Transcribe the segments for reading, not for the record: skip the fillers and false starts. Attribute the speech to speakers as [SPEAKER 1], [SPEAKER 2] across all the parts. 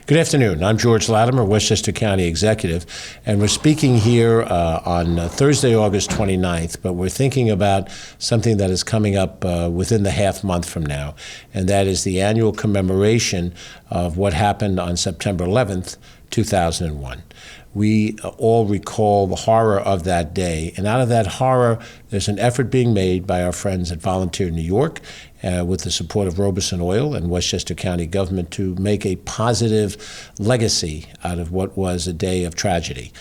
[SPEAKER 1] Good afternoon. I'm George Latimer, Westchester County Executive, and we're speaking here on Thursday, August 29th, but we're thinking about something that is coming up within the half month from now, and that is the annual commemoration of what happened on September 11th, 2001. We all recall the horror of that day, and out of that horror, there's an effort being made by our friends at Volunteer New York with the support of Robeson Oil and Westchester County government to make a positive legacy out of what was a day of tragedy.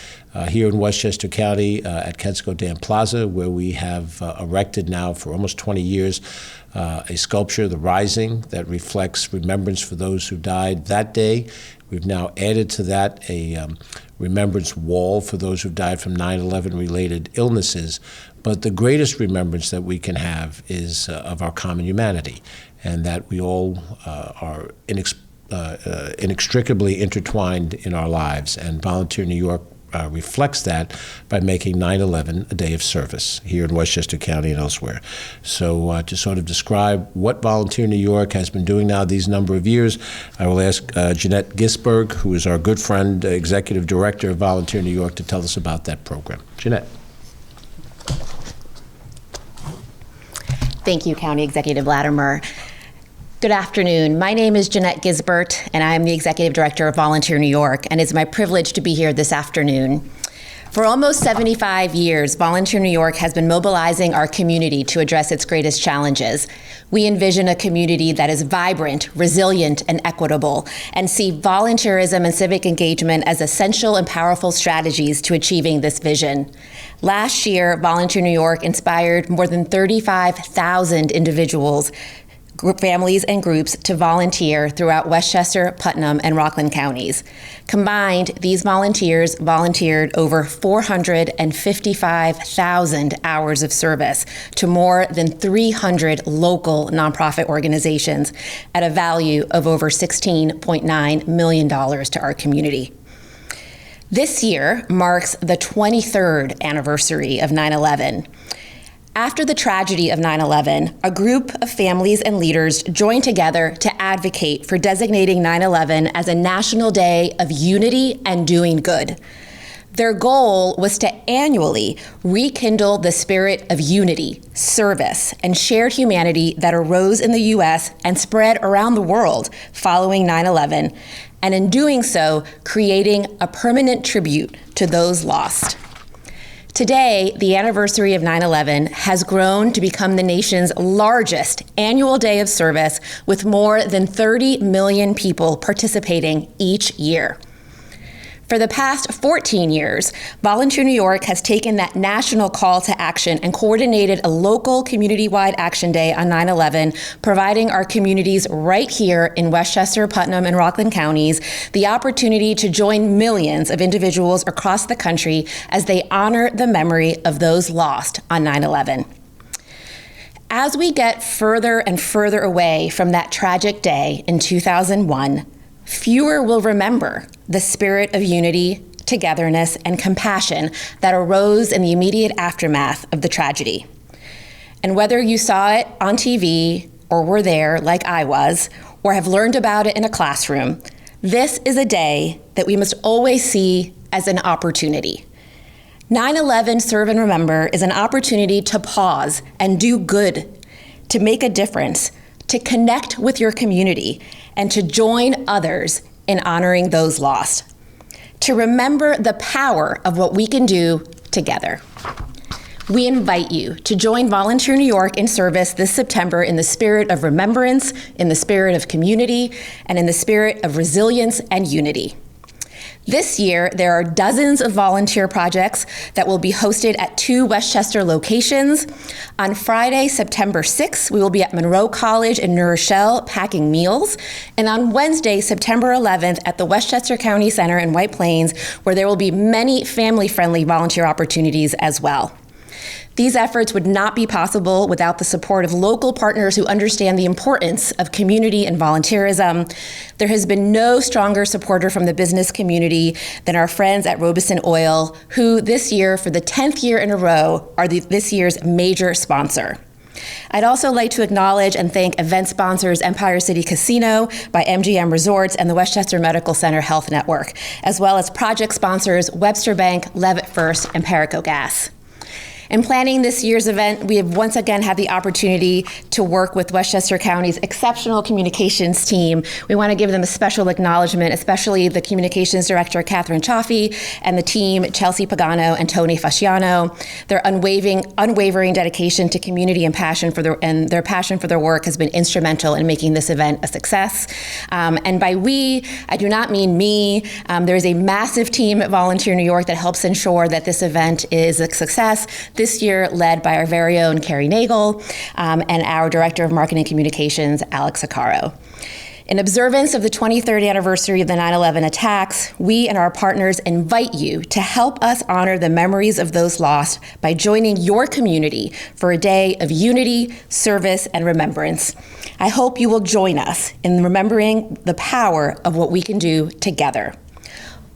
[SPEAKER 1] Here in Westchester County at Kensico Dam Plaza, where we have erected now for almost 20 years a sculpture, The Rising, that reflects remembrance for those who died that day. We've now added to that a remembrance wall for those who died from 9/11 related illnesses. But the greatest remembrance that we can have is of our common humanity, and that we all are inextricably intertwined in our lives. And Volunteer New York reflects that by making 9/11 a day of service here in Westchester County and elsewhere. So to sort of describe what Volunteer New York has been doing now these number of years, I will ask Jeanette Gisberg, who is our good friend, Executive Director of Volunteer New York, to tell us about that program. Jeanette.
[SPEAKER 2] Thank you, County Executive Latimer. Good afternoon. My name is Jeanette Gisbert, and I am the Executive Director of Volunteer New York, and it's my privilege to be here this afternoon. For almost 75 years, Volunteer New York has been mobilizing our community to address its greatest challenges. We envision a community that is vibrant, resilient, and equitable, and see volunteerism and civic engagement as essential and powerful strategies to achieving this vision. Last year, Volunteer New York inspired more than 35,000 individuals, families, and groups to volunteer throughout Westchester, Putnam, and Rockland counties. Combined, these volunteers volunteered over 455,000 hours of service to more than 300 local nonprofit organizations at a value of over $16.9 million to our community. This year marks the 23rd anniversary of 9/11. After the tragedy of 9/11, a group of families and leaders joined together to advocate for designating 9/11 as a national day of unity and doing good. Their goal was to annually rekindle the spirit of unity, service, and shared humanity that arose in the U.S. and spread around the world following 9/11, and in doing so, creating a permanent tribute to those lost. Today, the anniversary of 9/11 has grown to become the nation's largest annual day of service, with more than 30 million people participating each year. For the past 14 years, Volunteer New York has taken that national call to action and coordinated a local community-wide action day on 9/11, providing our communities right here in Westchester, Putnam, and Rockland counties the opportunity to join millions of individuals across the country as they honor the memory of those lost on 9/11. As we get further and further away from that tragic day in 2001, fewer will remember the spirit of unity, togetherness, and compassion that arose in the immediate aftermath of the tragedy. And whether you saw it on TV or were there like I was, or have learned about it in a classroom, this is a day that we must always see as an opportunity. 9/11 Serve and Remember is an opportunity to pause and do good, to make a difference, to connect with your community, and to join others in honoring those lost. To remember the power of what we can do together. We invite you to join Volunteer New York in service this September in the spirit of remembrance, in the spirit of community, and in the spirit of resilience and unity. This year, there are dozens of volunteer projects that will be hosted at 2 Westchester locations. On Friday, September 6th, we will be at Monroe College in New Rochelle packing meals. And on Wednesday, September 11th, at the Westchester County Center in White Plains, where there will be many family-friendly volunteer opportunities as well. These efforts would not be possible without the support of local partners who understand the importance of community and volunteerism. There has been no stronger supporter from the business community than our friends at Robeson Oil, who this year, for the 10th year in a row, are this year's major sponsor. I'd also like to acknowledge and thank event sponsors Empire City Casino by MGM Resorts and the Westchester Medical Center Health Network, as well as project sponsors Webster Bank, Levitt First, and Perico Gas. In planning this year's event, we have once again had the opportunity to work with Westchester County's exceptional communications team. We want to give them a special acknowledgement, especially the communications director, Catherine Chaffee, and the team, Chelsea Pagano and Tony Fasciano. Their unwavering dedication to community and their passion for their work has been instrumental in making this event a success. And by we, I do not mean me. There is a massive team at Volunteer New York that helps ensure that this event is a success. This year led by our very own Carrie Nagel and our Director of Marketing Communications, Alex Acaro. In observance of the 23rd anniversary of the 9/11 attacks, we and our partners invite you to help us honor the memories of those lost by joining your community for a day of unity, service, and remembrance. I hope you will join us in remembering the power of what we can do together.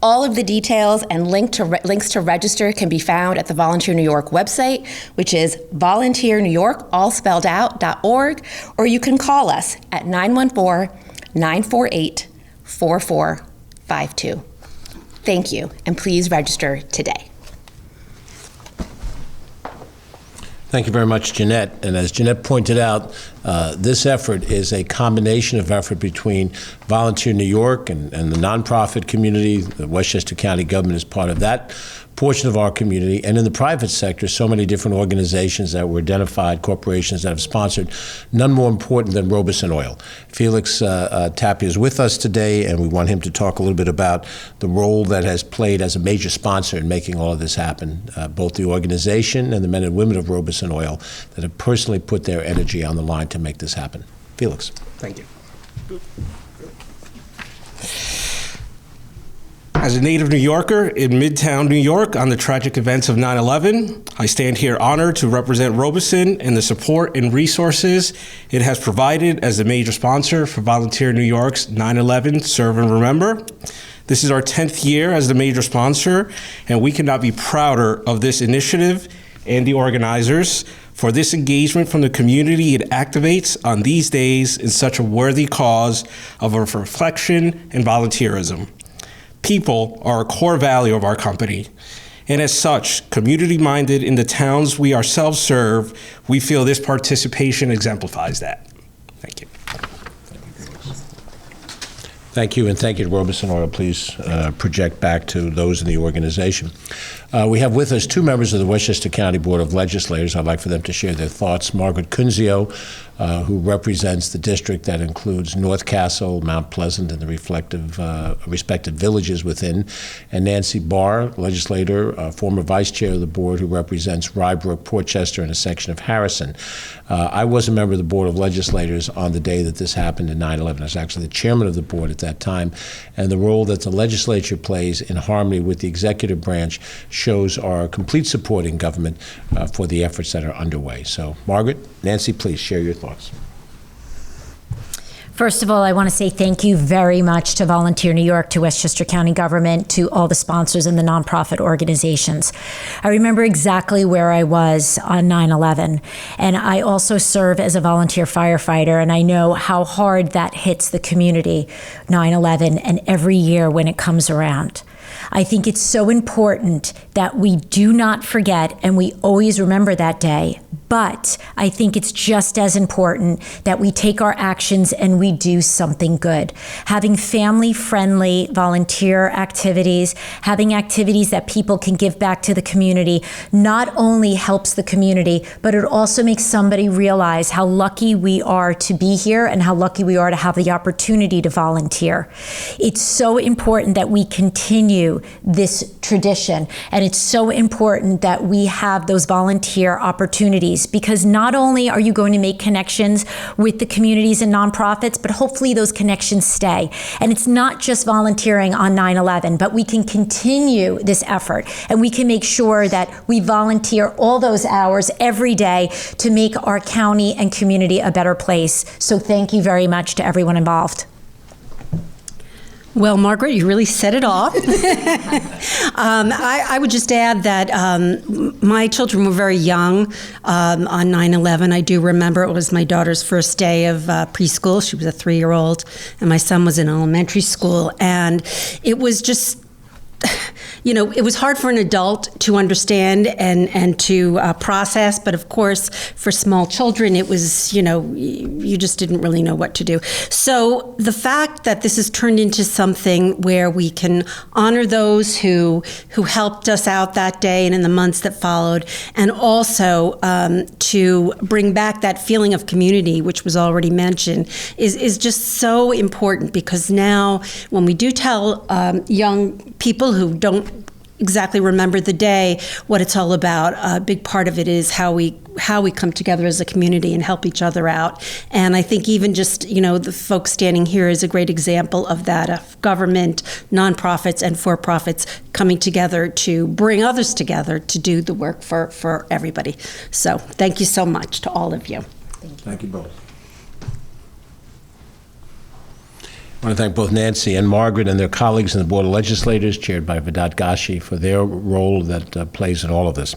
[SPEAKER 2] All of the details and links to register can be found at the Volunteer New York website, which is volunteernewyork.org, or you can call us at 914-948-4452. Thank you, and please register today.
[SPEAKER 1] Thank you very much, Jeanette. And as Jeanette pointed out, this effort is a combination of effort between Volunteer New York and the nonprofit community. The Westchester County government is part of that portion of our community. And in the private sector, so many different organizations that were identified, corporations that have sponsored, none more important than Robeson Oil. Felix Tapia is with us today, and we want him to talk a little bit about the role that has played as a major sponsor in making all of this happen, both the organization and the men and women of Robeson Oil that have personally put their energy on the line to make this happen. Felix.
[SPEAKER 3] Thank you. As a native New Yorker in Midtown New York on the tragic events of 9/11, I stand here honored to represent Robeson and the support and resources it has provided as a major sponsor for Volunteer New York's 9/11 Serve and Remember. This is our 10th year as the major sponsor, and we cannot be prouder of this initiative and the organizers for this engagement from the community it activates on these days in such a worthy cause of reflection and volunteerism. People are a core value of our company, and as such, community-minded in the towns we ourselves serve, we feel this participation exemplifies that. Thank you.
[SPEAKER 1] Thank you, and thank you to Robeson Oil. Please project back to those in the organization. We have with us two members of the Westchester County Board of Legislators. I'd like for them to share their thoughts. Margaret Kunzio, who represents the district that includes North Castle, Mount Pleasant, and the respective villages within, and Nancy Barr, legislator, former vice chair of the board, who represents Rybrook, Portchester, and a section of Harrison. I was a member of the Board of Legislators on the day that this happened in 9/11. I was actually the chairman of the board at that time, and the role that the legislature plays in harmony with the executive branch shows our complete support in government for the efforts that are underway. So, Margaret, Nancy, please share your thoughts.
[SPEAKER 4] First of all, I want to say thank you very much to Volunteer New York, to Westchester County government, to all the sponsors and the nonprofit organizations. I remember exactly where I was on 9/11, and I also serve as a volunteer firefighter, and I know how hard that hits the community, 9/11, and every year when it comes around. I think it's so important that we do not forget and we always remember that day. But I think it's just as important that we take our actions and we do something good. Having family-friendly volunteer activities, having activities that people can give back to the community, not only helps the community, but it also makes somebody realize how lucky we are to be here and how lucky we are to have the opportunity to volunteer. It's so important that we continue this tradition, and it's so important that we have those volunteer opportunities, because not only are you going to make connections with the communities and nonprofits, but hopefully those connections stay. And it's not just volunteering on 9/11, but we can continue this effort, and we can make sure that we volunteer all those hours every day to make our county and community a better place. So thank you very much to everyone involved.
[SPEAKER 5] Well, Margaret, you really set it off. I would just add that my children were very young on 9/11. I do remember it was my daughter's first day of preschool. She was a 3-year-old, and my son was in elementary school. And it was just, it was hard for an adult to understand and to process, but of course, for small children, it was, you just didn't really know what to do. So the fact that this has turned into something where we can honor those who helped us out that day and in the months that followed, and also to bring back that feeling of community, which was already mentioned, is just so important, because now when we do tell young people who don't exactly remember the day what it's all about, a big part of it is how we come together as a community and help each other out. And I think even just, the folks standing here is a great example of that, of government, nonprofits, and for-profits coming together to bring others together to do the work for everybody. So thank you so much to all of you.
[SPEAKER 1] Thank you both. I want to thank both Nancy and Margaret and their colleagues in the Board of Legislators, chaired by Vedat Gashi, for their role that plays in all of this.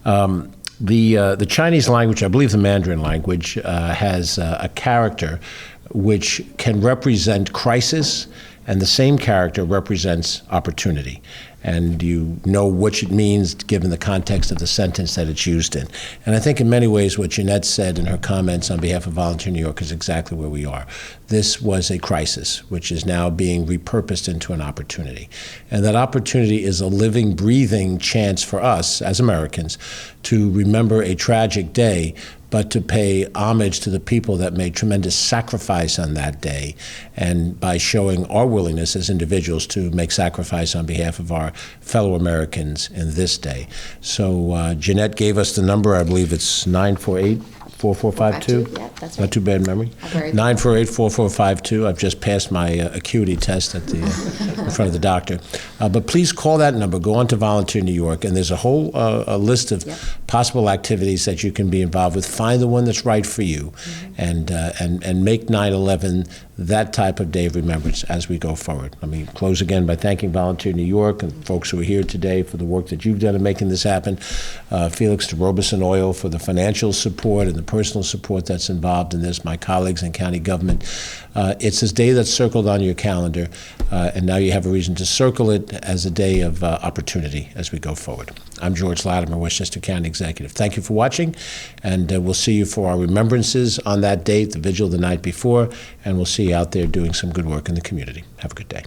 [SPEAKER 1] The Chinese language, I believe the Mandarin language, has a character which can represent crisis, and the same character represents opportunity. And you know which it means given the context of the sentence that it's used in. And I think in many ways what Jeanette said in her comments on behalf of Volunteer New York is exactly where we are. This was a crisis, which is now being repurposed into an opportunity. And that opportunity is a living, breathing chance for us as Americans to remember a tragic day, but to pay homage to the people that made tremendous sacrifice on that day, and by showing our willingness as individuals to make sacrifice on behalf of our fellow Americans in this day. So Jeanette gave us the number, I believe it's 948-4452.
[SPEAKER 2] Yeah, that's right.
[SPEAKER 1] Not too bad memory. 948-4452. I've just passed my acuity test at the in front of the doctor. But please call that number. Go on to Volunteer New York, and there's a whole a list of possible activities that you can be involved with. Find the one that's right for you, and make 9/11 that type of day of remembrance as we go forward. Let me close again by thanking Volunteer New York and folks who are here today for the work that you've done in making this happen. Felix de Robeson Oil for the financial support and the personal support that's involved in this, my colleagues in county government. It's this day that's circled on your calendar, and now you have a reason to circle it as a day of opportunity as we go forward. I'm George Latimer, Westchester County Executive. Thank you for watching, and we'll see you for our remembrances on that date, the vigil the night before, and we'll see you out there doing some good work in the community. Have a good day.